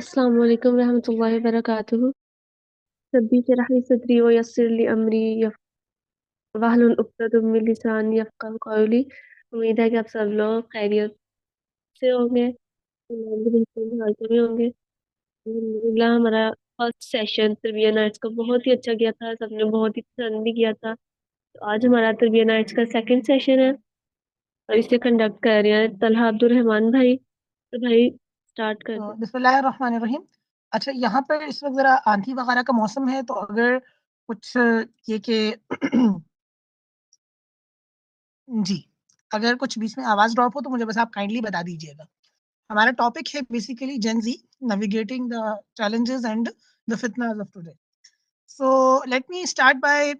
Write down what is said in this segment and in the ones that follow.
अस्सलाम वालेकुम रहमतुल्लाहि व बरकातुहू। रब्बी इश्रह ली सदरी व यस्सिर ली अमरी वाहलुल उक़दतम मिन लिसानी यफ़क़हू क़ौली। उम्मीद है कि आप सब लोग खैरियत से होंगे, बेहतरीन हालत में होंगे। अल्हम्दुलिल्लाह हमारा फर्स्ट सेशन तरबिया नाइट्स का बहुत ही अच्छा गया था, सबने बहुत ही पसंद भी किया था। तो आज हमारा तरबिया नाइट्स का सेकंड सेशन है और इसे कंडक्ट कर रहे हैं तलहा अब्दुल रहमान भाई। तो भाई स्टार्ट कर दे। बिस्मिल्लाहिर्रहमानिर्रहीम। अच्छा, यहाँ पर इस वक्त ज़रा आंधी वगैरह का मौसम है, तो अगर कुछ ये कि जी, अगर कुछ बीच में आवाज़ ड्रॉप हो तो मुझे बस आप काइंडली बता दीजिएगा। हमारा टॉपिक है basically Gen Z navigating the challenges and the fitnas of today. So let me start by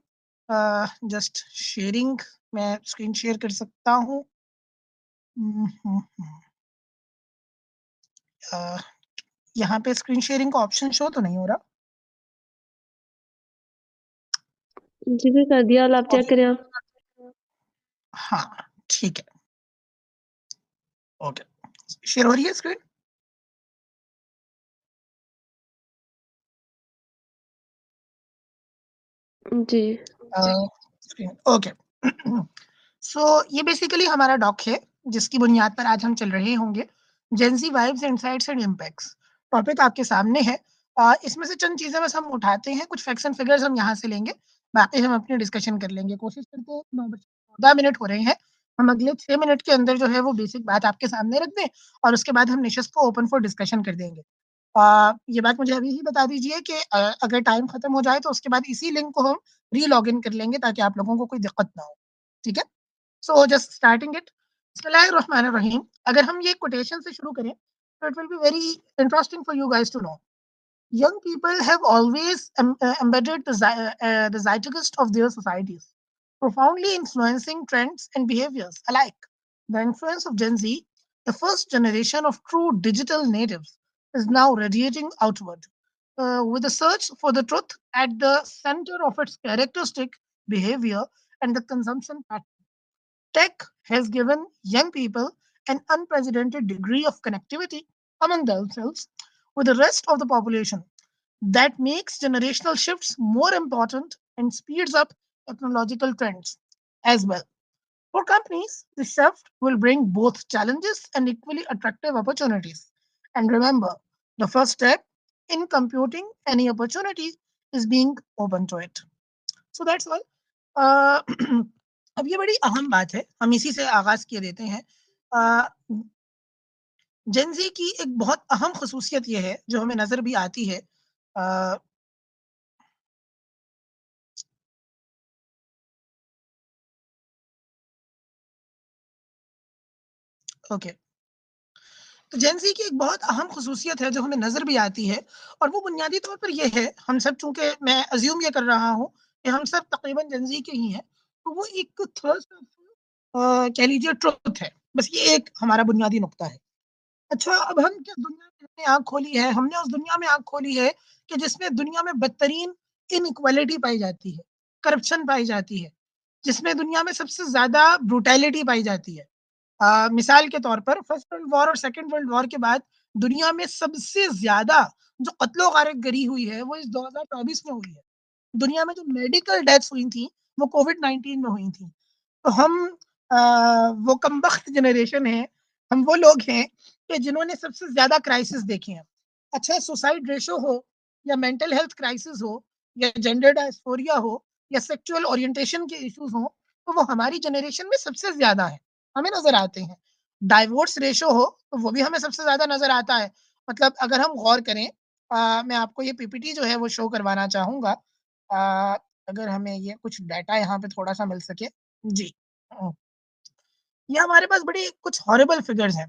just sharing. मैं स्क्रीन शेयर कर सकता हूँ। यहाँ पे स्क्रीन शेयरिंग का ऑप्शन शो तो नहीं हो रहा। जी भी कर दिया, आप चेक करें आप। हाँ, ठीक है। ओके, शेयर हो रही है स्क्रीन? जी स्क्रीन ओके। सो ये बेसिकली हमारा डॉक है जिसकी बुनियाद पर आज हम चल रहे होंगे। Gen Z vibes, insights and impacts topic आपके सामने है। इसमें से चंद चीज़ें बस हम उठाते हैं, कुछ फैक्ट्स एंड फिगर्स हम यहाँ से लेंगे, बाकी हम अपनी डिस्कशन कर लेंगे। कोशिश करते हैं 14 मिनट हो रहे हैं, हम अगले 6 मिनट के अंदर जो है वो बेसिक बात आपके सामने रख दें और उसके बाद हम निशस्त को ओपन फॉर डिस्कशन कर देंगे। ये बात मुझे अभी ही बता दीजिए कि अगर टाइम खत्म हो जाए तो उसके बाद इसी लिंक को हम री-लॉगिन कर लेंगे ताकि आप लोगों को कोई दिक्कत ना हो। ठीक है? So just starting it. बिस्मिल्लाहिर्रहमानिर्रहीम। अगर हम ये कोटेशन से शुरू करें तो it will be very interesting for you guys to know. Young people have always embedded the zeitgeist of their societies, profoundly influencing trends and behaviors alike. The influence of Gen Z, the first generation of true digital natives, is now radiating outward, with the search for the truth at the center of its characteristic behavior and the consumption pattern. Tech has given young people an unprecedented degree of connectivity among themselves with the rest of the population that makes generational shifts more important and speeds up technological trends as well. For companies, this shift will bring both challenges and equally attractive opportunities. And remember, the first step in computing any opportunity is being open to it. So that's all. Uh, अब ये बड़ी अहम बात है, हम इसी से आगाज किए देते हैं। जेन ज़ी की एक बहुत अहम खसूसियत ये है जो हमें नजर भी आती है। ओके, तो जेन ज़ी की एक बहुत अहम खसूसियत है जो हमें नजर भी आती है और वो बुनियादी तौर पर ये है, हम सब चूंकि मैं अज्यूम ये कर रहा हूँ कि हम सब तकरीबन जेन ज़ी के ही हैं, तो वो एक थर्स्ट कह लीजिए ट्रुथ है। बस ये एक हमारा बुनियादी नुक्ता है। अच्छा, अब हम किस दुनिया में हमने आँख खोली है? हमने उस दुनिया में आँख खोली है कि जिसमें दुनिया में बदतरीन इनइक्वालिटी पाई जाती है, करप्शन पाई जाती है, जिसमें दुनिया में सबसे ज़्यादा ब्रूटैलिटी पाई जाती है। मिसाल के तौर पर फर्स्ट वर्ल्ड वॉर और सेकंड वर्ल्ड वॉर के बाद दुनिया में सबसे ज़्यादा जो कत्लो-गारत-गरी हुई है, वो इस 2024 में हुई है। दुनिया में जो मेडिकल डेथ्स हुई थी, वो कोविड-19 में हुई थी। तो हम अ, वो कमबख्त जनरेशन है, हम वो लोग हैं कि जिन्होंने सबसे ज़्यादा क्राइसिस देखे हैं। अच्छा, सुसाइड रेशो हो या मेंटल हेल्थ क्राइसिस हो या जेंडर डायस्फोरिया हो या सेक्सुअल ओरिएंटेशन के इश्यूज़ हों, तो वो हमारी जनरेशन में सबसे ज़्यादा है, हमें नज़र आते हैं। डाइवोर्स रेशो हो, तो वो भी हमें सबसे ज़्यादा नज़र आता है। मतलब अगर हम गौर करें, मैं आपको ये पीपीटी जो है वो शो करवाना चाहूँगा। अगर हमें ये कुछ डाटा यहाँ पे थोड़ा-सा मिल सके। जी। ये हमारे पास बड़ी कुछ हॉरिबल फिगर्स हैं।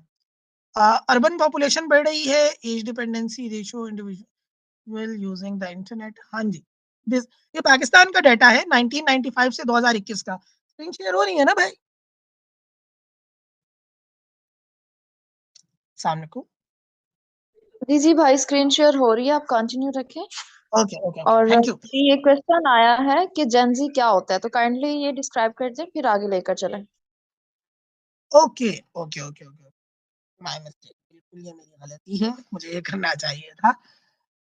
अर्बन पॉपुलेशन बढ़ रही है, age dependency ratio individual using the internet. हाँ जी, दिस ये पाकिस्तान का डाटा है 1995 से 2021 का। स्क्रीन शेयर हो रही है ना भाई? सामने को। जी भाई, स्क्रीन शेयर हो रही है, आप कंटिन्यू रखें। ओके, ओके, ओके, और थैंक यू। ये क्वेश्चन आया है कि जेनजी क्या होता है, तो काइंडली ये डिस्क्राइब कर दें, फिर आगे लेकर चलें। Okay, okay, okay, okay, my mistake, बिल्कुल ये मेरी गलती है, मुझे ये करना चाहिए था।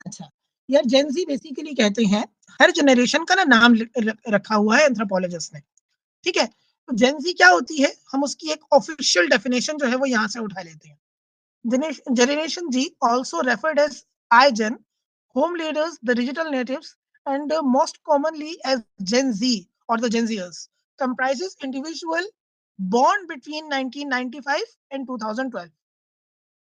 अच्छा, यार जेन ज़ी बेसिकली कहते हैं, हर जनरेशन का ना नाम रखा हुआ है एंथ्रोपोलॉजिस्ट ने, ठीक है? तो जेन ज़ी क्या होती है, हम उसकी एक ऑफिशियल डेफिनिशन जो है वो यहाँ से उठा लेते हैं। Generation G, also referred as iGen, home leaders, the digital natives, and most commonly as Gen Z or the Gen Zers, comprises individual born between 1995 and 2012.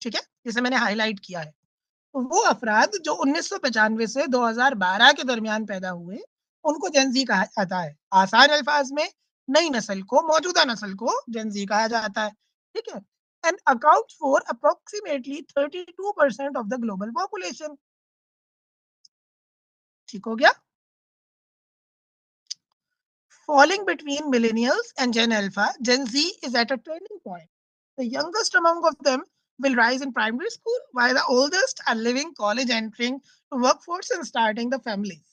ठीक है, जिसे मैंने हाईलाइट किया है। तो वो अफराद जो 1995 से 2012 के दरमियान पैदा हुए, उनको जेन ज़ी कहा जाता है। आसान अल्फाज में नई नस्ल को, मौजूदा नस्ल को जेन ज़ी कहा जाता है। ठीक है? And account for approximately 32% of the global population. ठीक हो गया? Falling between millennials and Gen Alpha, Gen Z is at a turning point. The youngest among of them will rise in primary school, while the oldest are leaving college, entering the workforce and starting the families.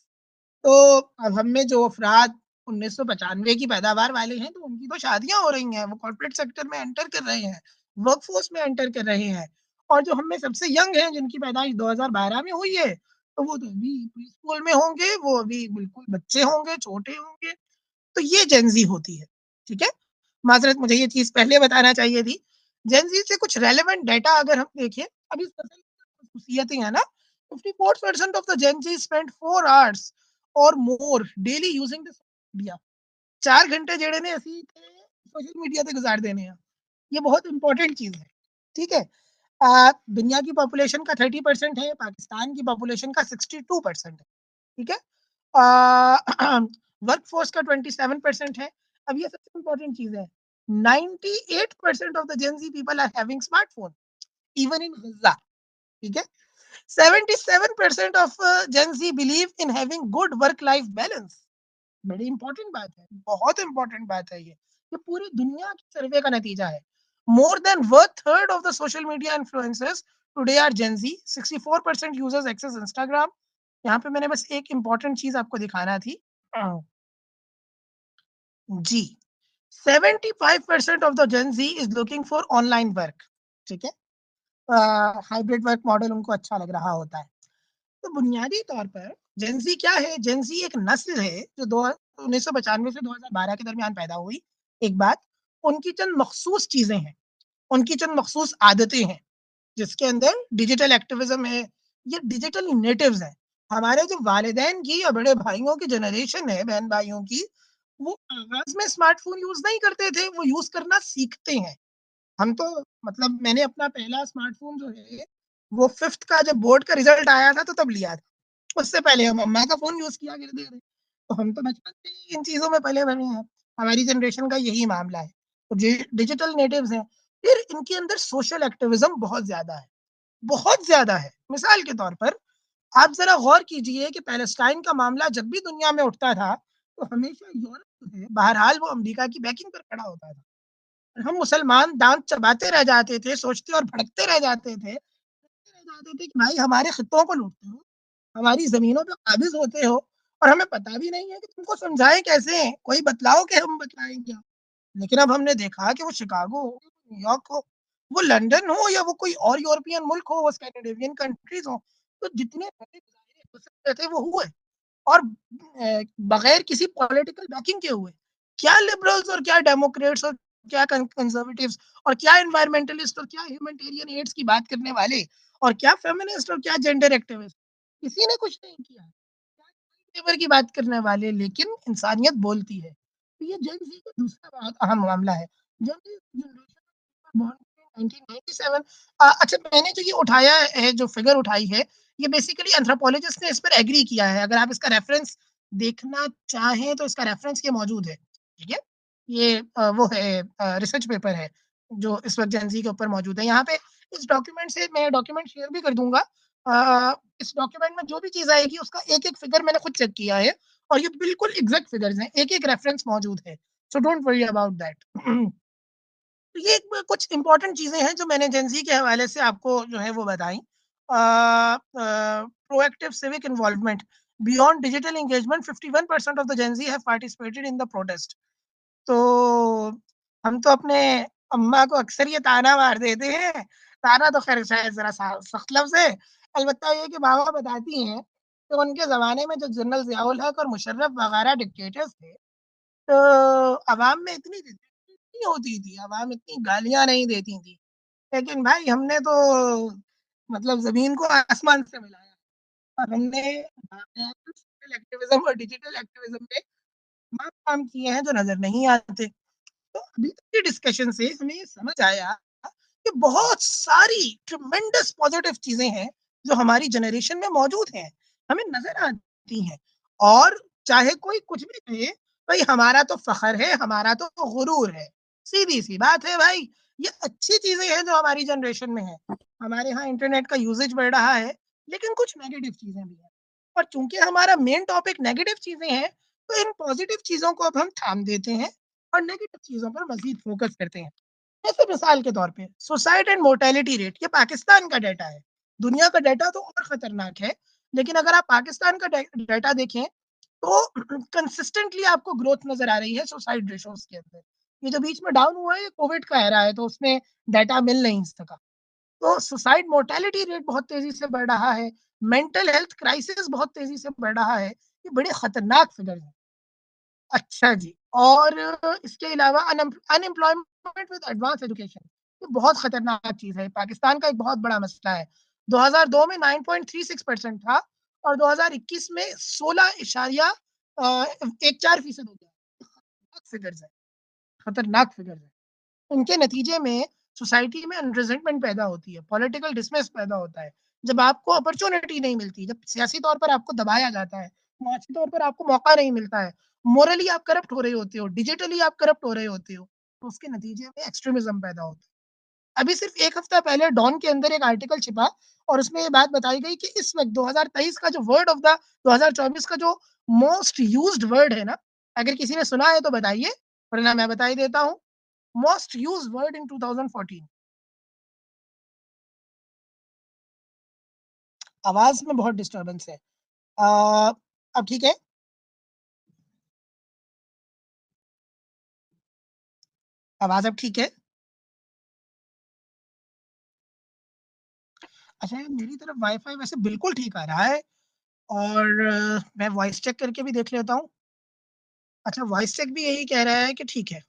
तो अब हम में जो अफराद 1995 की पैदावार वाले हैं, तो उनकी तो शादियां हो रही हैं, वो कॉर्पोरेट सेक्टर में एंटर कर रहे हैं, वर्कफोर्स में एंटर कर रहे हैं। और जो हम में सबसे यंग हैं, जिनकी पैदाइश 2012 में हुई है, तो वो तो अभी प्री स्कूल में होंगे, वो अभी बिल्कुल बच्चे होंगे, छोटे होंगे। तो ये जेन ज़ी होती है, ठीक है? माज़रत, मुझे ये चीज़ पहले बताना चाहिए थी। जेन ज़ी से कुछ रेलेवेंट डाटा अगर हम देखें, अभी खुशियतें हैं ना, 54% of the Gen Z spend 4 hours और more daily using the media. 4 घंटे जेड़े ने असी सोशल मीडिया ते गुजार देने हैं। ये बहुत इंपॉर्टेंट चीज़ है, ठीक है? दुनिया की पॉपुलेशन का 30% है, पाकिस्तान की पॉपुलेशन का 62% है, ठीक है? वर्कफोर्स का 27% है। अब ये सबसे इंपॉर्टेंट चीज़ है, 98% of the Gen Z people are having smartphone, even in Gaza, ठीक है? 77% of Gen Z believe in having good work life balance. बड़ी इंपॉर्टेंट बात है, बहुत इंपॉर्टेंट बात है ये। ये पूरी दुनिया के सर्वे का नतीजा है। More than one third of the social media influencers today are Gen Z, 64% users access Instagram. यहाँ पे मैंने बस एक इंपॉर्टेंट चीज़ आपको दिखाना थी। जी, 75% of the Gen Z is looking for online work, ठीक है? हाइब्रिड वर्क मॉडल उनको अच्छा लग रहा होता है। तो बुनियादी तौर पर जेन ज़ी क्या है? जेन ज़ी एक नस्ल है जो 1995 से 2012 के दरमियान पैदा हुई। एक बात, उनकी चंद मखसूस चीज़ें हैं, उनकी चंद मखसूस आदतें हैं, जिसके अंदर डिजिटल एक्टिविज़्म है, ये डिजिटल नेटिव्स हैं। हमारे जो वालिदैन की या बड़े भाइयों की जनरेशन है, बहन-भाइयों की, वो आगाज़ में स्मार्टफ़ोन यूज़ नहीं करते थे, वो यूज़ करना सीखते हैं। हम तो मतलब मैंने अपना पहला स्मार्टफ़ोन जो है, वो 5th का जब बोर्ड का रिज़ल्ट आया था, तो तब लिया था। उससे पहले हम अम्मा का फ़ोन यूज़ किया करते थे। तो हम तो बचपन से ही इन चीज़ों में पले बड़े हैं। हमारी जनरेशन का यही मामला है। तो डिजिटल नेटिव्स हैं। फिर इनके अंदर सोशल एक्टिविज़्म बहुत ज़्यादा है, बहुत ज़्यादा है। मिसाल के तौर पर आप ज़रा गौर कीजिए कि पैलेस्टाइन का मामला जब भी दुनिया में उठता था, तो हमेशा यूरोप जो है, बहरहाल वो अमेरिका की बैकिंग पर खड़ा होता था। हम मुसलमान दाँत चबाते रह जाते थे, सोचते और भड़कते रह जाते थे, कि भाई हमारे खित्तों को लूटते हो, हमारी ज़मीनों पे काबिज़ होते हो और हमें पता भी नहीं है कि तुमको समझाएँ कैसे? कोई बतलाओ कि हम बतलाएँ क्या? लेकिन अब हमने देखा कि वो शिकागो हो, न्यूयॉर्क हो, वो लंदन हो या वो कोई और यूरोपियन मुल्क हो, वो स्कैंडिनेवियन कंट्रीज़ हों, तो जितने बड़े मुज़ाहिरे हो सकते थे वो हुए और बगैर किसी पॉलिटिकल बैकिंग के हुए। क्या लिबरल्स और क्या डेमोक्रेट्स और क्या कंजर्वेटिव्स और क्या एनवायरमेंटलिस्ट और क्या ह्यूमैनिटेरियन एड्स की बात करने वाले और क्या फेमिनिस्ट और क्या जेंडर एक्टिविस्ट, किसी ने कुछ नहीं किया। लेबर की बात करने वाले, लेकिन इंसानियत बोलती है। तो ये जेन ज़ी का दूसरा बहुत अहम मामला है। जेन ज़ी जनरेशन बॉर्न इन 1997। अच्छा, मैंने जो ये उठाया है, जो फिगर उठाई है, ये बेसिकली एंथ्रोपोलॉजिस्ट ने इस पर एग्री किया है। अगर आप इसका रेफरेंस देखना चाहें तो इसका रेफरेंस ये मौजूद है, ठीक है? ये वो है, रिसर्च पेपर है, जो इस वक़्त जेन ज़ी के ऊपर मौजूद है। यहाँ पे इस डॉक्यूमेंट से मैं डॉक्यूमेंट शेयर भी कर दूँगा। इस डॉक्यूमेंट में जो भी चीज़ आएगी उसका एक-एक फिगर मैंने खुद चेक किया है और ये बिल्कुल एग्ज़ैक्ट फिगर्स हैं, एक-एक रेफरेंस मौजूद है। So don't worry about that. तो ये कुछ इम्पोर्टेंट चीज़ें हैं जो मैंने जेन ज़ी के हवाले से आपको जो है वो बताई proactive civic involvement. Beyond digital engagement, 51% of the Gen Z have participated in the protest. तो हम तो अपने अम्मा को अक्सर ये ताना मार देते हैं, ताना तो खैर शायद ज़रा सख्त लफ्ज़ है, अलबत्ता ये कि मामा बताती हैं, कि उनके ज़माने में जो जनरल ज़ियाउल हक और मुशर्रफ वगैरह डिक्टेटर्स थे, तो अवाम में इतनी नहीं होती थी, अवाम इतनी गालियाँ नहीं देती थी। लेकिन भाई हमने तो मतलब ज़मीन को आसमान से मिलाया और हमने सोशल एक्टिविज़्म और डिजिटल एक्टिविज़्म में तमाम काम किए हैं जो नज़र नहीं आते। तो अभी तक के डिस्कशन से हमें ये समझ आया कि बहुत सारी ट्रिमेंडस पॉजिटिव चीज़ें हैं, जो हमारी जनरेशन में मौजूद हैं, हमें नज़र आती हैं और चाहे कोई कुछ भी कहे, भई हमारा तो फ़ख्र है, हमारा तो गुरूर है। सीधी-सी बात है भाई, ये अच्छी चीज़ें हैं जो हमारी जनरेशन में हैं। हमारे यहाँ इंटरनेट का यूसेज बढ़ रहा है, लेकिन कुछ नेगेटिव चीज़ें भी हैं और चूँकि हमारा मेन टॉपिक नेगेटिव चीज़ें हैं, तो इन पॉजिटिव चीज़ों को अब हम थाम देते हैं और नेगेटिव चीज़ों पर मज़ीद फ़ोकस करते हैं। जैसे मिसाल के तौर पे सुसाइड एंड मोर्टेलिटी रेट, ये पाकिस्तान का डाटा है। दुनिया का डाटा तो और खतरनाक है, लेकिन अगर आप पाकिस्तान का डाटा देखें, तो कंसिस्टेंटली आपको ग्रोथ नज़र आ रही है सुसाइड रेशोज़ के अंदर। ये जो बीच में डाउन हुआ है, ये कोविड का एरा है, तो उसमें डाटा मिल नहीं सका। तो सुसाइड मोर्टेलिटी रेट बहुत तेज़ी से बढ़ रहा है, मेंटल हेल्थ क्राइसिस बहुत तेज़ी से बढ़ रहा है। ये बड़े खतरनाक फिगर्स हैं। अच्छा जी, और इसके अलावा अनएम्प्लॉयमेंट विद एडवांस एजुकेशन, ये बहुत खतरनाक चीज़ है, पाकिस्तान का एक बहुत बड़ा मसला है। 2002 में 9.36% था और 2021 में 16 14% हो गया। खतरनाक फिगर्स है, खतरनाक फिगर्स है। उनके नतीजे में सोसाइटी में रिजेंटमेंट पैदा होती है, पॉलिटिकल डिसमिस पैदा होता है। जब आपको अपॉर्च्युनिटी नहीं मिलती, जब सियासी तौर पर आपको दबाया जाता है, माशी तौर पर आपको मौका नहीं मिलता है, मोरली आप करप्ट हो रहे होते हो, डिजिटली आप करप्ट हो रहे होते हो, तो उसके नतीजे में एक्सट्रीमिज़्म पैदा होता है। अभी सिर्फ 1 हफ्ता पहले डॉन के अंदर एक आर्टिकल छिपा और उसमें ये बात बताई गई कि इस वक़्त 2023 का जो वर्ड ऑफ द 2024 का जो मोस्ट यूज्ड वर्ड है ना, अगर किसी ने सुना है तो बताइए, वरना मैं बता ही देता हूँ। Most used word in 2014। आवाज़ में बहुत डिस्टर्बेंस है। अब ठीक है? आवाज़ अब ठीक है? अच्छा, मेरी तरफ वाई-फाई वैसे बिल्कुल ठीक आ रहा है और मैं वॉइस चेक करके भी देख लेता हूँ। अच्छा, वॉइस चेक भी यही कह रहा है कि ठीक है।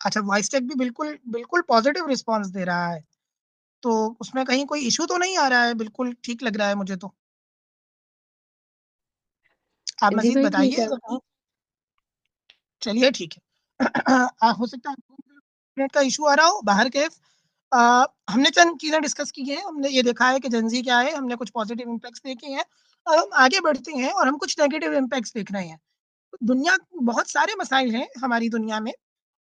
अच्छा, वॉइस चेक भी बिल्कुल बिल्कुल पॉज़िटिव रिस्पॉन्स दे रहा है। तो उसमें कहीं कोई इश्यू तो नहीं आ रहा है, बिल्कुल ठीक लग रहा है मुझे तो। आप जी मज़ीद भाई, ठीक बताइए है ज़रा। आवाज़। चलिए ठीक है। हो सकता है आपको इंटरनेट का इश्यू आ रहा हो, बहरकैफ़ हमने चंद चीज़ें डिस्कस की हैं, हमने ये देखा है कि जेन ज़ी क्या है, हमने कुछ पॉज़िटिव इम्पैक्ट्स देखे हैं और हम आगे बढ़ते हैं और हम कुछ नेगेटिव इम्पैक्ट्स देख रहे हैं। दुनिया बहुत सारे मसाइल हैं हमारी दुनिया में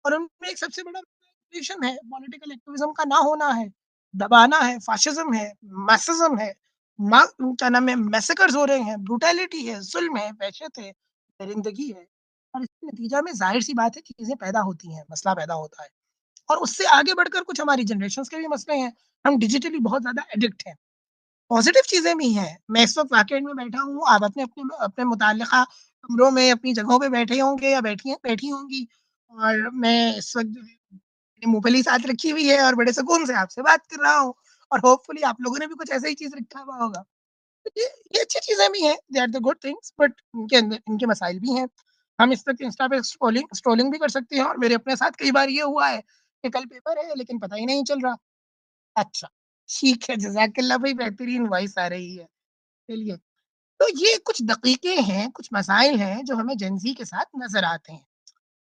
और उनमें एक सबसे बड़ा पॉलिटिशियन है, पॉलिटिकल एक्टिविज़्म का ना होना है, दबाना है, फ़ाशिज़्म है, मासिज़्म है, क्या नाम है, मैसेकर्स हो रहे हैं, ब्रूटैलिटी है, ज़ुल्म है, वहशत है, दरिंदगी है और इसके नतीजा में ज़ाहिर-सी बात है कि चीज़ें पैदा होती हैं, मसला पैदा होता है और उससे आगे बढ़कर कुछ हमारी जनरेशंस के भी मसले हैं। हम डिजिटली बहुत ज़्यादा एडिक्ट हैं। पॉज़िटिव चीज़ें भी हैं। मैं इस वक़्त वाक़ई में बैठा हूँ, आप अपने अपने अपने मुतल्लिक़ा कमरों में अपनी जगहों पे बैठे होंगे या बैठी होंगी और मैं इस वक़्त जो है अपनी मूँगफली साथ रखी हुई है और बड़े सुकून से आपसे बात कर रहा हूँ और होपफुली आप लोगों ने भी कुछ ऐसा ही चीज़ रखा हुआ होगा। तो ये अच्छी चीज़ें भी हैं, they are the good things but इनके अंदर इनके मसाइल भी हैं। हम इस वक़्त इंस्टा पे स्क्रॉलिंग भी कर सकते हैं और मेरे अपने साथ कई बार ये हुआ है कि कल पेपर है लेकिन पता ही नहीं चल रहा। अच्छा, ठीक है, जज़ाकल्लाह भई बेहतरीन वॉइस आ रही है। चलिए, तो ये कुछ दक़ीक़े हैं, कुछ मसाइल हैं जो हमें जेन ज़ी के साथ नज़र आते हैं।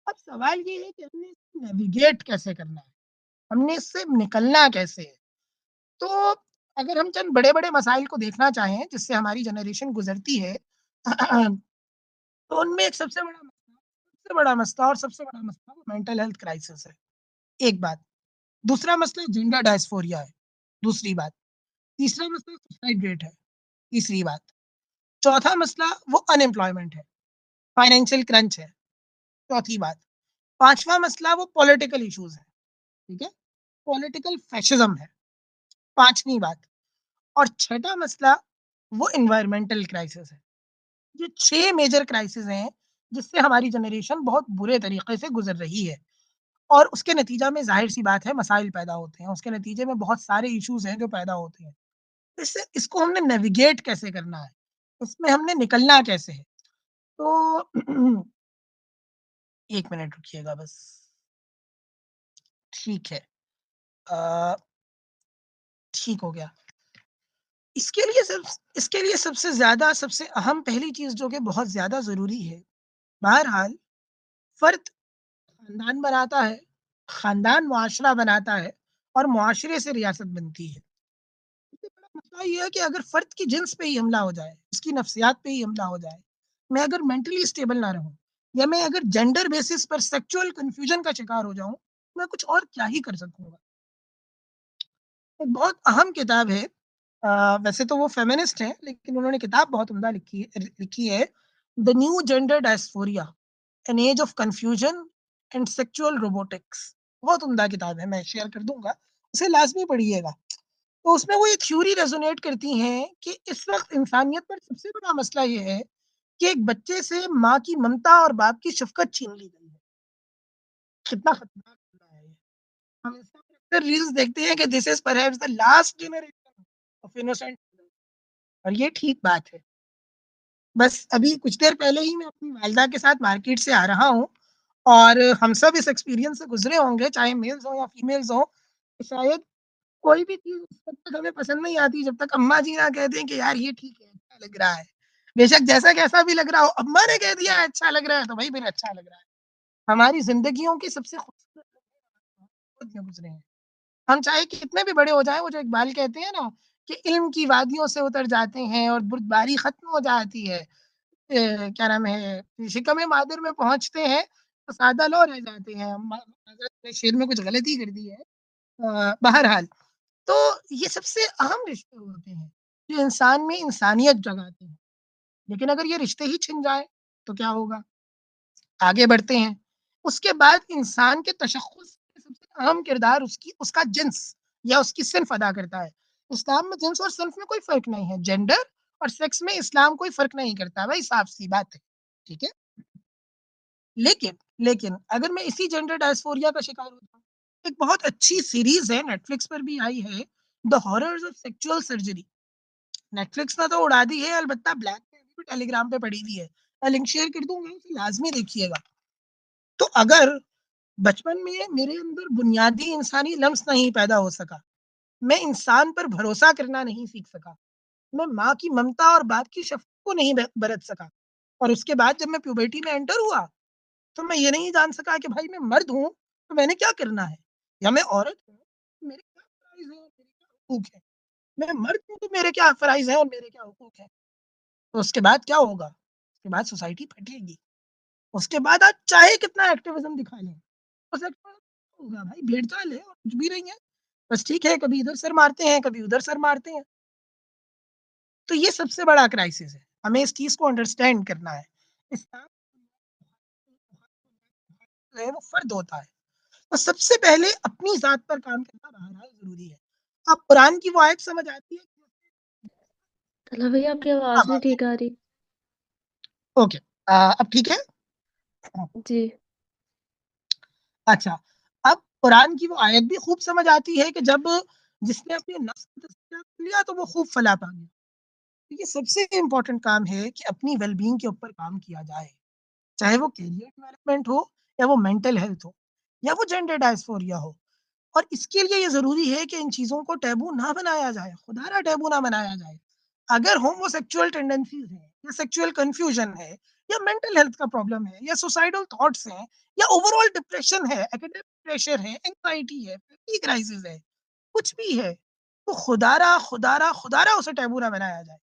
अब सवाल ये है कि हमने इसको नेविगेट कैसे करना है? हमने इससे निकलना कैसे है? तो अगर हम चंद बड़े-बड़े मसाइल को देखना चाहें जिससे हमारी जनरेशन गुज़रती है तो उनमें एक सबसे बड़ा मसला और सबसे बड़ा मसला वो मेंटल हेल्थ क्राइसिस है, एक बात। दूसरा मसला जेंडर डायस्फोरिया है, दूसरी बात। तीसरा मसला सुसाइड रेट है, तीसरी बात। चौथा मसला वो अनएम्प्लॉयमेंट है, फाइनेंशियल क्रंच है, चौथी बात। 5वां मसला वो पॉलिटिकल इश्यूज है, ठीक है, पॉलिटिकल फैशिज्म है 5वीं बात। और छठा मसला वो एनवायरमेंटल क्राइसिस है। ये 6 मेजर क्राइसिस हैं जिससे हमारी जनरेशन बहुत बुरे तरीके से गुजर रही है, और उसके नतीजा में जाहिर सी बात है मसाइल पैदा होते हैं, उसके नतीजे में बहुत सारे इश्यूज हैं जो पैदा होते हैं। इससे इसको हमने नेविगेट कैसे करना है, इसमें हमने निकलना कैसे है। तो 1 मिनट रुकिएगा बस। ठीक है, अ, ठीक हो गया। इसके लिए सबसे ज़्यादा, सबसे अहम पहली चीज़ जो कि बहुत ज़्यादा ज़रूरी है, बहरहाल फ़र्द ख़ानदान बनाता है, ख़ानदान मुआशरा बनाता है और मुआशरे से रियासत बनती है। सबसे बड़ा मसला ये है कि अगर फ़र्द की जिन्स पे ही हमला हो जाए, उसकी नफ्सियात पे ही हमला हो जाए, मैं अगर मेंटली स्टेबल ना रहूँ, या मैं अगर जेंडर बेसिस पर सेक्सुअल कन्फ्यूजन का शिकार हो जाऊँ, मैं कुछ और क्या ही कर सकूँगा। एक बहुत अहम किताब है, वैसे तो वो फेमिनिस्ट हैं, लेकिन उन्होंने किताब बहुत उम्दा लिखी है, the new gender dysphoria, an age of confusion and sexual robotics. बहुत उम्दा किताब है, मैं शेयर कर दूँगा, उसे लाज़मी पढ़िएगा। तो उसमें वो ये थ्योरी रेज़ोनेट करती हैं कि इस वक़्त इंसानियत पर सबसे बड़ा मसला ये है कि एक बच्चे से माँ की ममता और बाप की शफ़क़त छीन ली गई है। कितना खतरनाक मसला है ये। हम इंस्टा पे अक्सर रील्स देखते हैं कि this is perhaps the last generation of innocent, और ये ठीक बात है। बस अभी कुछ देर पहले ही मैं अपनी वालिदा के साथ मार्केट से आ रहा हूँ, और हम सब इस एक्सपीरियंस से गुज़रे होंगे, चाहे मेल्स हों या फीमेल्स हों, कि शायद कोई भी चीज़ उस वक़्त तक हमें पसंद नहीं आती जब तक अम्मा जी ना कह दें कि यार ये ठीक है, अच्छा लग रहा है। बेशक जैसा कैसा भी लग रहा हो, अम्मा ने कह दिया है अच्छा लग रहा है, तो भई फिर अच्छा लग रहा है। हमारी ज़िंदगियों की सबसे खूबसूरत में गुज़रे हैं। हम चाहे कितने भी बड़े हो जाएँ, वो जो इकबाल कहते हैं ना कि इल्म की वादियों से उतर जाते हैं और बुर्दबारी खत्म हो जाती है। क्या नाम है, शिकम मादिर में पहुँचते हैं तो सादा लौह रह जाते हैं। माज़रत ने शेर में कुछ गलती कर दी है। बहरहाल, तो ये सबसे अहम रिश्ते होते हैं, जो इंसान में इंसानियत जगाते हैं। लेकिन अगर ये रिश्ते ही छिन जाएँ, तो क्या होगा? आगे बढ़ते हैं। उसके बाद इंसान के तशख़्ख़ुस में सबसे अहम किरदार उसका जिन्स या उसकी सिन्फ़ अदा करता है। इस्लाम में जिन्स और सिन्फ़ में कोई फ़र्क नहीं है। जेंडर और सेक्स में इस्लाम कोई फ़र्क नहीं करता भाई, साफ़-सी बात है। ठीक है? लेकिन अगर मैं इसी जेंडर डायस्फोरिया का शिकार हो जाऊँ, एक बहुत अच्छी सीरीज़ है, नेटफ्लिक्स पर भी आई है, the horrors of sexual surgery. Netflix ने तो उड़ा दी है, अलबत्ता ब्लैक ने अभी भी टेलीग्राम पे पड़ी हुई है। मैं लिंक शेयर कर दूँगा, उसे लाज़मी देखिएगा। तो अगर बचपन में मेरे अंदर बुनियादी इंसानी लम्स नहीं पैदा हो सका, मैं इंसान पर भरोसा करना नहीं सीख सका, मैं माँ की ममता और बाप की शफ़क़त को नहीं बरत सका, और उसके बाद जब मैं प्यूबर्टी में एंटर हुआ, तो मैं ये नहीं जान सका कि भाई मैं मर्द हूँ, तो मैंने क्या करना है? या मैं औरत हूँ, तो मेरे क्या फ़राइज़ हैं और मेरे क्या हुकूक हैं? मैं मर्द हूँ, तो मेरे क्या फ़राइज़ हैं और मेरे क्या हुकूक हैं? तो उसके बाद क्या होगा? उसके बाद सोसाइटी फटेगी। उसके बाद आप चाहे कितना एक्टिविज़्म दिखा लें, बस एक्टिविज़्म होगा भाई, भेड़-चाल है और कुछ भी नहीं है। बस ठीक है, कभी इधर सर मारते हैं, कभी उधर सर मारते हैं। तो ये सबसे बड़ा क्राइसिस है। हमें इस चीज़ को अंडरस्टैंड करना है। इस्लाम जो है वो फ़र्द होता है। तो सबसे पहले अपनी ज़ात पर काम करना बहरहाल ज़रूरी है। अब कुरान की वो आयत समझ आती है? तलहा भैया आपकी हाँ, आवाज़ नहीं ठीक आ रही। ओके, अब ठीक है? जी। अच्छा, अब कुरान की वो आयत भी खूब समझ आती है कि जब जिसने अपने नफ्स को तज़किया कर लिया तो वो खूब फलाह पा गया। तो ये सबसे इम्पोर्टेंट काम है कि अपनी वेल-बीइंग के ऊपर काम किया जाए। चाहे वो करियर डेवलपमेंट हो, या वो मेंटल हेल्थ हो, या वो जेंडर डायस्फोरिया हो। और इसके लिए ये ज़रूरी है कि इन चीज़ों को टैबू ना बनाया जाए, खुदारा टैबू ना बनाया जाए। अगर होमोसेक्सुअल टेंडेंसीज़ हैं, या सेक्सुअल कन्फ्यूजन है, या मेंटल हेल्थ का प्रॉब्लम है, या सुसाइडल थॉट्स हैं, या ओवरऑल डिप्रेशन है, एकेडमिक प्रेशर है, एंग्ज़ायटी है, फैमिली क्राइसिस है, कुछ भी है, तो खुदारा उसे टैबू ना बनाया जाए।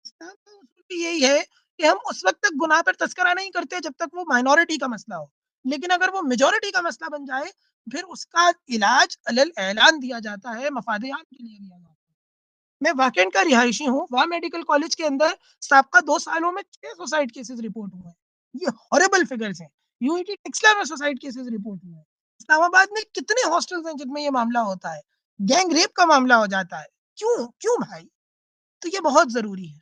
इस्लाम का उसूल भी यही है कि हम उस वक़्त तक गुनाह पर तज़किरा नहीं करते जब तक वो माइनॉरिटी का मसला हो। लेकिन अगर वो मेजॉरिटी का मसला बन जाए, फिर उसका इलाज अलल ऐलान दिया जाता है, मफ़ाद आम के लिए दिया जाता है। मैं वाकईन का रिहायशी हूँ, वहाँ मेडिकल कॉलेज के अंदर साबका 2 सालों में 6 सुसाइड केसेज़ रिपोर्ट हुए हैं। ये हॉरिबल फिगर्स हैं। यूएटी टेक्सला में सुसाइड केसेस रिपोर्ट हुए हैं। इस्लामाबाद में कितने हॉस्टल्स हैं जिनमें ये मामला होता है, गैंग रेप का मामला हो जाता है। क्यों? क्यों भाई? तो ये बहुत ज़रूरी है,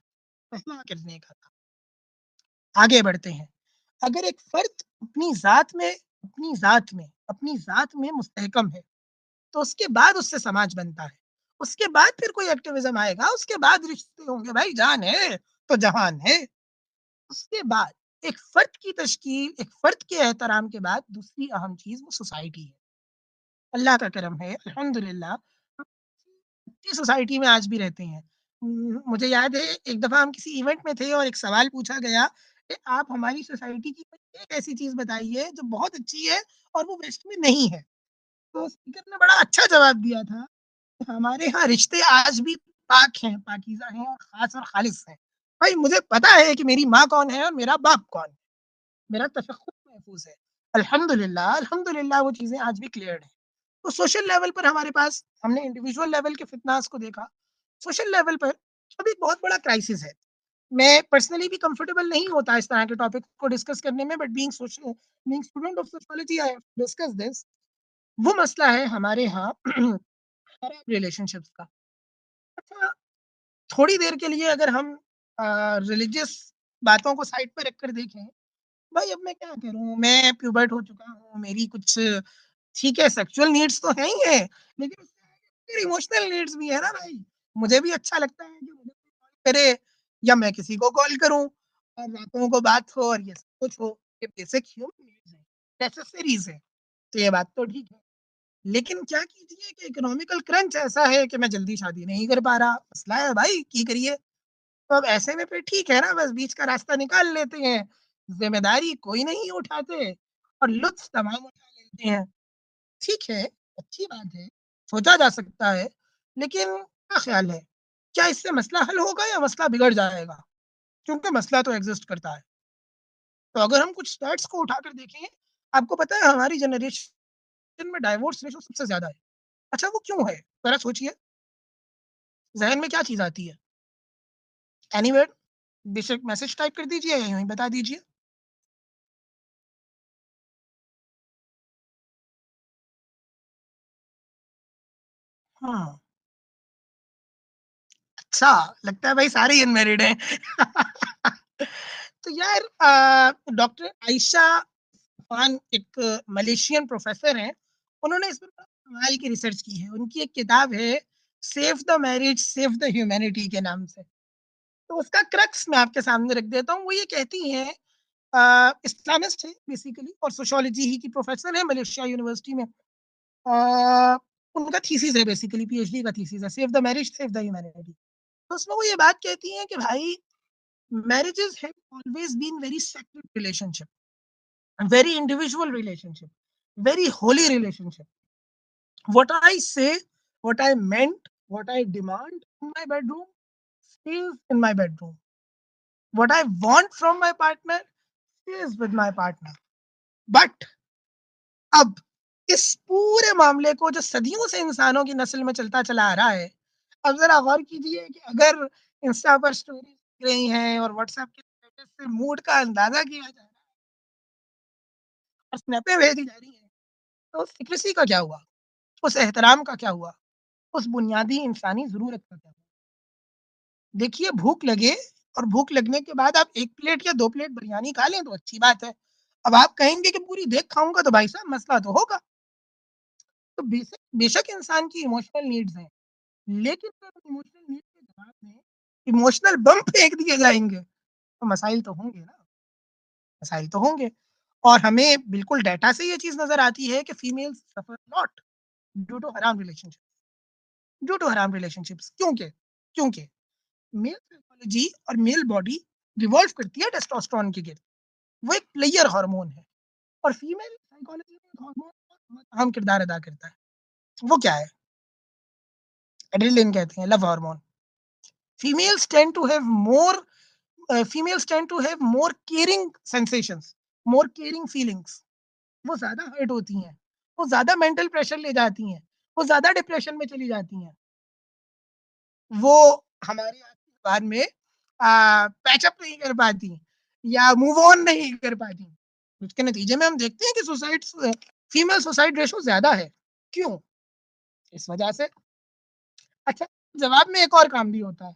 पहला करने का था। आगे बढ़ते हैं। अगर एक फ़र्द अपनी ज़ात में मुस्तहकम है, तो उसके बाद उससे समाज बनता है। उसके बाद फिर कोई एक्टिविज़्म आएगा, उसके बाद रिश्ते होंगे। भाई जान है, तो जहान है। उसके बाद एक फ़र्द की तश्कील, एक फ़र्द के एहतराम के बाद दूसरी अहम चीज़ वो सोसाइटी है। अल्लाह का करम है, अल्हम्दुलिल्लाह हम अच्छी सोसाइटी में आज भी रहते हैं। मुझे याद है एक दफ़ा हम किसी इवेंट में थे और एक सवाल पूछा गया कि आप हमारी सोसाइटी की कोई एक ऐसी चीज़ बताइए जो बहुत अच्छी है और वो वेस्ट में नहीं है। तो स्पीकर ने बड़ा अच्छा जवाब दिया था, हमारे यहाँ रिश्ते आज भी पाक हैं, पाकीज़ा हैं और ख़ास और ख़ालिस हैं। भाई मुझे पता है कि मेरी माँ कौन है और मेरा बाप कौन है। मेरा तशख़्ख़ुस महफ़ूज़ है। अल्हम्दुलिल्लाह वो चीज़ें आज भी क्लियर्ड हैं। तो सोशल लेवल पर हमारे पास हमने इंडिविजुअल लेवल के फितनास को देखा। सोशल लेवल पर अब एक बहुत बड़ा क्राइसिस है। मैं पर्सनली भी कंफर्टेबल नहीं होता इस तरह के टॉपिक को डिस्कस करने में, but being student of sociology I have to discuss this. वो मसला है हमारे यहाँ खराब रिलेशनशिप्स का। अच्छा, थोड़ी देर के लिए अगर हम रिलीजियस बातों को साइड पे रखकर देखें, भाई अब मैं क्या करूँ? मैं प्यूबर्ट हो चुका हूँ, मेरी कुछ ठीक है सेक्सुअल नीड्स तो हैं ही हैं, लेकिन उससे आगे फिर इमोशनल नीड्स भी है ना भाई। मुझे भी अच्छा लगता है कि मुझे कोई कॉल करे या मैं किसी को कॉल करूँ और रातों को बात हो और ये सब कुछ हो। ये बेसिक ह्यूमन नीड्स हैं, नेसेसरीज़ हैं। तो ये बात तो ठीक है। लेकिन क्या कीजिए कि इकोनॉमिकल क्रंच ऐसा है कि मैं जल्दी शादी नहीं कर पा रहा। मसला है भाई, की करिए? तो अब ऐसे में फिर ठीक है ना, बस बीच का रास्ता निकाल लेते हैं। ज़िम्मेदारी कोई नहीं उठाते और लुत्फ़ तमाम उठा लेते हैं। ठीक है, अच्छी बात है, सोचा जा सकता है, लेकिन क्या ख़्याल है? क्या इससे मसला हल होगा या मसला बिगड़ जाएगा? क्योंकि मसला तो एक्ज़िस्ट करता है। तो अगर हम कुछ स्टैट्स को उठाकर देखें, आपको पता है हमारी जनरेशन में डाइवोर्स रेशो सबसे ज़्यादा है। अच्छा वो क्यों है? ज़रा सोचिए, ज़हन में क्या चीज़ आती है? Any word? बेशक मैसेज टाइप कर दीजिए या यूँ ही बता दीजिए। हाँ, अच्छा, लगता है भाई सारे ही अनमैरिड हैं। तो यार डॉक्टर आयशा खान एक मलेशियन प्रोफ़ेसर हैं, उन्होंने इस पर बड़ा कमाल की रिसर्च की है। उनकी एक किताब है save the marriage, save the humanity के नाम से। तो उसका क्रक्स मैं आपके सामने रख देता हूँ। वो ये कहती हैं इस्लामिस्ट है बेसिकली और सोशियोलॉजी ही की प्रोफ़ेसर है मलेशिया यूनिवर्सिटी में। अ, उनका थीसिस है बेसिकली पीएचडी का थीसिस है, save the marriage, save the humanity. तो उसमें वो ये बात कहती हैं कि भाई marriages have always been very sacred relationship, very individual relationship, very holy relationship. What I say, what I meant, what I demand in my bedroom stays in my bedroom. What I want from my partner stays with my partner. But अब इस पूरे मामले को जो सदियों से इंसानों की नस्ल में चलता चला आ रहा है, अब ज़रा गौर कीजिए कि अगर इंस्टा पर स्टोरीज़ दिख रही हैं और व्हाट्सएप के स्टेटस से मूड का अंदाज़ा किया जा रहा है और स्नैपें भेजी जा रही हैं, तो सीक्रेसी का क्या हुआ? उस एहतराम का क्या हुआ? उस बुनियादी इंसानी ज़रूरत का क्या हुआ? देखिए भूख लगे और भूख लगने के बाद आप 1 प्लेट या 2 प्लेट बिरयानी खा लें तो अच्छी बात है। अब आप कहेंगे कि पूरी देग खाऊँगा तो भाई साहब मसला तो होगा। तो बेशक इंसान की इमोशनल नीड्स हैं, लेकिन जब इमोशनल नीड्स के जवाब में इमोशनल बम फेंक दिए जाएँगे, तो मसाइल तो होंगे ना, मसाइल तो होंगे। और हमें बिल्कुल डेटा से ये चीज़ नज़र आती है कि females suffer lot due to हराम रिलेशनशिप, ड्यू टू हराम रिलेशनशिप्स क्योंकि क्योंकि मेल साइकोलॉजी और मेल बॉडी रिवॉल्व करती है टेस्टोस्टेरोन के गिर्द। वो एक प्लेयर हार्मोन है और फीमेल साइकोलॉजी में एक हार्मोन बहुत अहम किरदार अदा करता है। वो क्या है? एड्रेनलिन कहते हैं, love hormone. Females tend to have more females tend to have more caring sensations, more caring feelings. वो ज़्यादा हर्ट होती हैं, वो ज़्यादा मेंटल प्रेशर ले जाती हैं, वो ज़्यादा डिप्रेशन में चली जाती हैं। वो हमारे आज के बाद में पैच अप नहीं कर पाती या मूव ऑन नहीं कर पाती। उसके नतीजे में हम देखते हैं कि सुसाइड फीमेल सुसाइड रेशो ज़्यादा है। क्यों? इस वजह से। अच्छा, जवाब में एक और काम भी होता है।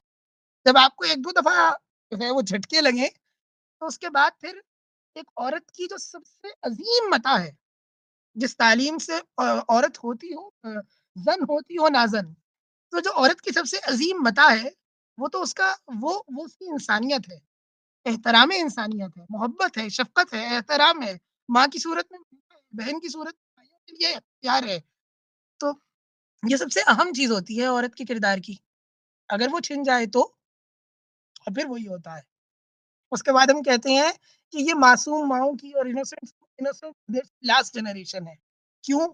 जब आपको 1-2 दफ़ा जो है वो झटके लगें, तो उसके बाद फिर एक औरत की जो सबसे अज़ीम मता है, जिस तालीम से औरत होती हो ज़न होती हो नाज़न, तो जो औरत की सबसे अज़ीम मता है, वो तो उसका वो उसकी इंसानियत है, एहतराम इंसानियत है, मोहब्बत है, शफ़क़त है, एहतराम है, माँ की सूरत में, बहन की सूरत में भाइयों के लिए प्यार है। तो ये सबसे अहम चीज़ होती है औरत के किरदार की। अगर वो छिन जाए तो और फिर वही होता है। उसके बाद हम कहते हैं कि ये मासूम माँओं की और इनोसेंट दिस लास्ट जनरेशन है। क्यों?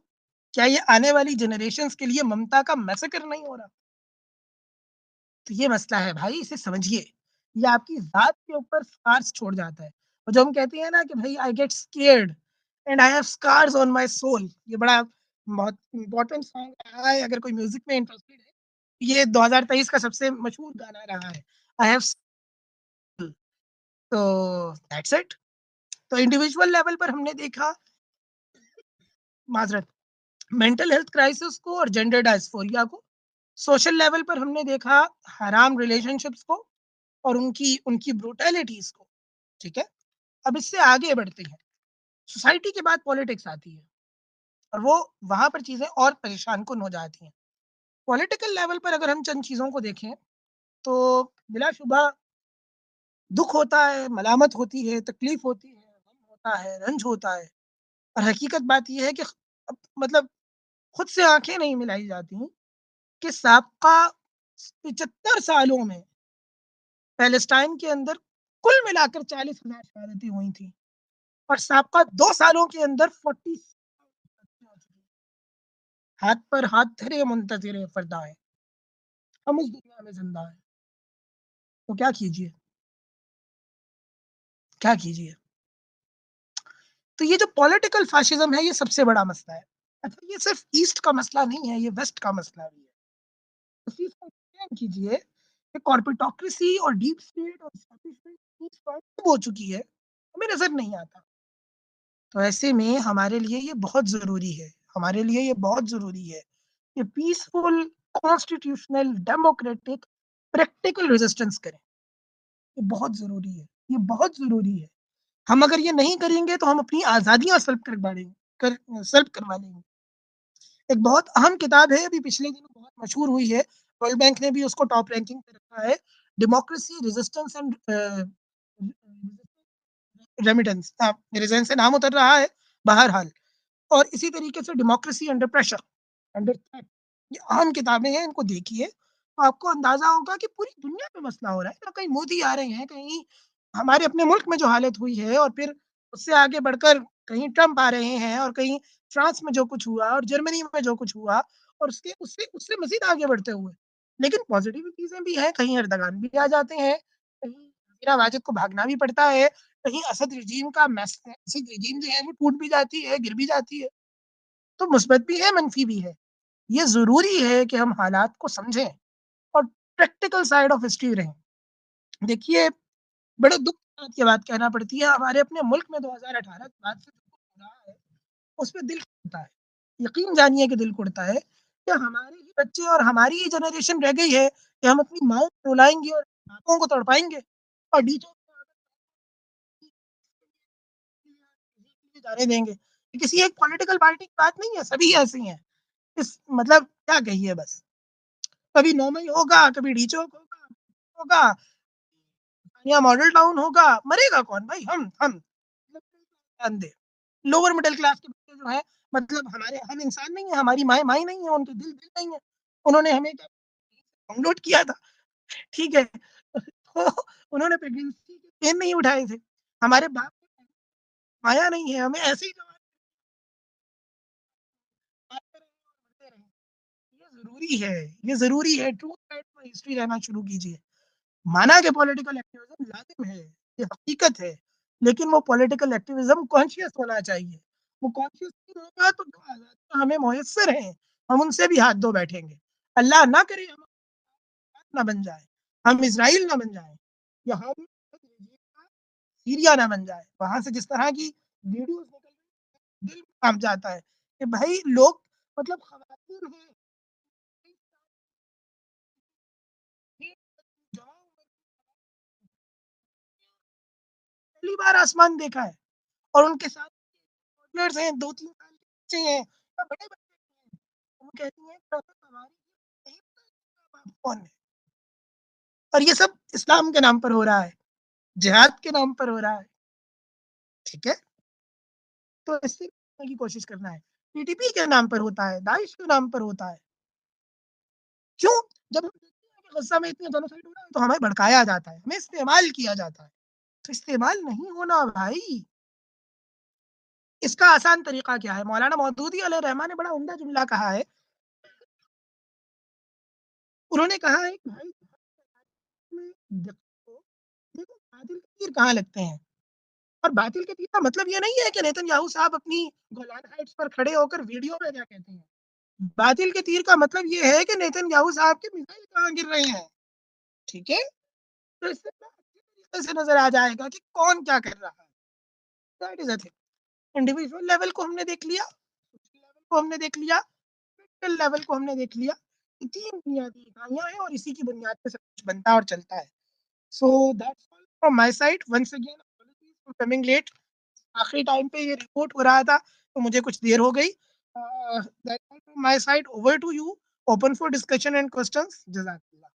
क्या ये आने वाली जनरेशंस के लिए ममता का मैसेकर नहीं हो रहा? तो ये मसला है भाई, इसे समझिए। ये आपकी ज़ात के ऊपर स्कार्स छोड़ जाता है। और जो हम कहते हैं ना कि भई I get scared and I have scars on my soul, ये बड़ा बहुत इम्पोर्टेंट सॉन्ग रहा है अगर कोई म्यूज़िक में इंटरेस्टेड है। ये 2023 का सबसे मशहूर गाना रहा है। आई हैव तो दैट्स इट। तो इंडिविजुअल लेवल पर हमने देखा माज़रत मेंटल हेल्थ क्राइसिस को और जेंडर डायस्फोरिया को। सोशल लेवल पर हमने देखा हराम रिलेशनशिप्स को और उनकी उनकी ब्रूटैलिटीज़ को, ठीक है? अब इससे आगे बढ़ते हैं। सोसाइटी के बाद पॉलिटिक्स आती है और वो वहाँ पर चीज़ें और परेशान कुन हो जाती हैं। पॉलिटिकल लेवल पर अगर हम चंद चीज़ों को देखें, तो बिलाशुबा दुःख होता है, मलामत होती है, तकलीफ़ होती है, गम होता है, रंज होता है। और हकीकत बात ये है कि अब मतलब खुद से आँखें नहीं मिलाई जाती कि साबका 75 सालों में पैलेस्टाइन के अंदर कुल मिलाकर 40,000 शहादतें हुई थी और साबका 2 सालों के अंदर 40 हाथ पर हाथ धरे मुंतज़िर फ़रदा है। हम उस दुनिया में ज़िंदा हैं, तो क्या कीजिए? क्या कीजिए? तो ये जो पॉलिटिकल फ़ाशिज़्म है, ये सबसे बड़ा मसला है। अच्छा, ये सिर्फ़ ईस्ट का मसला नहीं है, ये वेस्ट का मसला भी है। इस चीज़ को एक्सप्लेन कीजिए कि कॉर्पोरेटोक्रेसी और डीप स्टेट और एस्टेब्लिशमेंट इतनी स्ट्रॉन्ग हो चुकी है, हमें नज़र नहीं आता। तो ऐसे में हमारे लिए ये बहुत ज़रूरी है, हमारे लिए ये बहुत ज़रूरी है कि peaceful, constitutional, democratic, practical resistance करें। ये बहुत ज़रूरी है, ये बहुत ज़रूरी है। हम अगर ये नहीं करेंगे तो हम अपनी आज़ादियाँ सल्ब करवा लेंगे। एक बहुत अहम किताब है, अभी पिछले दिनों बहुत मशहूर हुई है, वर्ल्ड बैंक ने भी उसको टॉप रैंकिंग पे रखा है, डेमोक्रेसी, रेजिस्टेंस एंड रेमिटेंस। मेरे ज़हन से नाम उतर रहा है, बहरहाल। और इसी तरीके से democracy under pressure, under threat, ये अहम किताबें हैं, इनको देखिए, तो आपको अंदाज़ा होगा कि पूरी दुनिया में मसला हो रहा है ना, कहीं मोदी आ रहे हैं, कहीं हमारे अपने मुल्क में जो हालत हुई है और फिर उससे आगे बढ़कर कहीं ट्रम्प आ रहे हैं और कहीं फ्रांस में जो कुछ हुआ और जर्मनी में जो कुछ हुआ और उसके उससे उससे मज़ीद आगे बढ़ते हुए। लेकिन पॉज़िटिव चीज़ें भी हैं, कहीं एर्दोगान भी आ जाते हैं, कहीं ज़ीरा वाजिद को भागना भी पड़ता है, कहीं असद रेजीम जो है वो टूट भी जाती है, गिर भी जाती है। तो मुस्बत भी है, मनफ़ी भी है। ये ज़रूरी है कि हम हालात को समझें और प्रैक्टिकल साइड ऑफ हिस्ट्री रहें। देखिए, बड़े दुःख के साथ ये बात कहना पड़ती है, हमारे अपने मुल्क में 2018 के बाद से जो कुछ हो रहा है, उसपे दिल कुड़ता है। यकीन जानिए कि दिल कुड़ता है कि हमारे ही बच्चे और हमारी ही जनरेशन रह गई है कि हम अपनी माँओं को रुलाएँगे और बापों को तड़पाएँगे और डीजों जाने देंगे। ये किसी एक पॉलिटिकल पार्टी की बात नहीं है, सभी ऐसी हैं। इस मतलब क्या कहिए बस। कभी नौमई होगा, कभी ढींचोक होगा, या मॉडल टाउन होगा, मरेगा कौन भाई? हम। ध्यान दें। लोअर मिडल क्लास के बच्चे जो हैं मतलब हमारे हम इंसान नहीं हैं, हमारी माएँ माएँ नहीं हैं, उनके दिल नहीं है। उन्होंने हमें क्या डाउनलोड किया था, ठीक है? तो उन्होंने प्रेगनेंसी के पेन नहीं उठाए थे। हमारे बाप ने माया नहीं है, हमें ऐसे ही जवाब देते रहे। ये ज़रूरी है, ट्रू साइड में हिस्ट्री रहना शुरू कीजिए। माना कि पॉलिटिकल एक्टिविज़्म लाज़िम है, ये हकीकत है, लेकिन वो पॉलिटिकल एक्टिविज़्म कॉन्शियस होना चाहिए। वो कॉन्शियस नहीं होगा तो जो आज़ादियाँ हमें मुयस्सर हैं, हम उनसे भी हाथ धो बैठेंगे। अल्लाह ना करे हम ना बन जाएँ, हम इज़राइल ना बन जाएँ या हम सीरिया ना बन जाए। वहाँ से जिस तरह की वीडियोज़ निकल रही हैं, दिल काँप जाता है कि भाई लोग मतलब ख़वातीन हैं, जवान पहली बार आसमान देखा है और उनके साथ टॉडलर्स हैं, 2-3 साल के बच्चे हैं या बड़े बच्चे हैं। वो कहती हैं प्रॉफेट हमारी नहीं पता इसका बाप कौन है? और ये सब इस्लाम के नाम पर हो रहा है, जिहाद के नाम पर हो रहा है, ठीक है? तो इससे बचने की कोशिश करना है। टीटीपी के नाम पर होता है, दाइश के नाम पर होता है। क्यों? जब हम देखते हैं कि गज़्ज़ा में इतने जेनोसाइड हो रहा है तो हमें भड़काया जाता है, हमें इस्तेमाल किया जाता है। तो इस्तेमाल नहीं होना भाई। इसका आसान तरीका क्या है? मौलाना मौदूदी अलैहिर्रहमा ने बड़ा उम्दा जुमला कहा है। उन्होंने कहा है कि भाई में देखो देखो बातिल के तीर कहाँ लगते हैं और बातिल के तीर का मतलब ये नहीं है कि नेतन्याहू साहब अपनी गोलान हाइट्स पर खड़े होकर वीडियो में क्या कहते हैं। बातिल के तीर का मतलब ये है कि नेतन्याहू साहब के मिसाइल कहाँ गिर रहे हैं, ठीक है? तो इससे ना अच्छी तरीके से नज़र आ जाएगा कि कौन क्या कर रहा है। That is the thing. Individual level को हमने देख लिया, सोशल लेवल को हमने देख लिया, पॉलिटिकल लेवल को हमने देख लिया। ये 3 बुनियादी इकाइयाँ हैं और इसी की बुनियाद पे सब कुछ बनता है और चलता है। So that's all from my side. Once again, apologies for coming late. आखिरी टाइम पे ये रिपोर्ट हो रहा था तो मुझे कुछ देर हो गई। That's all from my side. Over to you. Open for discussion and questions. जज़ाकल्लाह।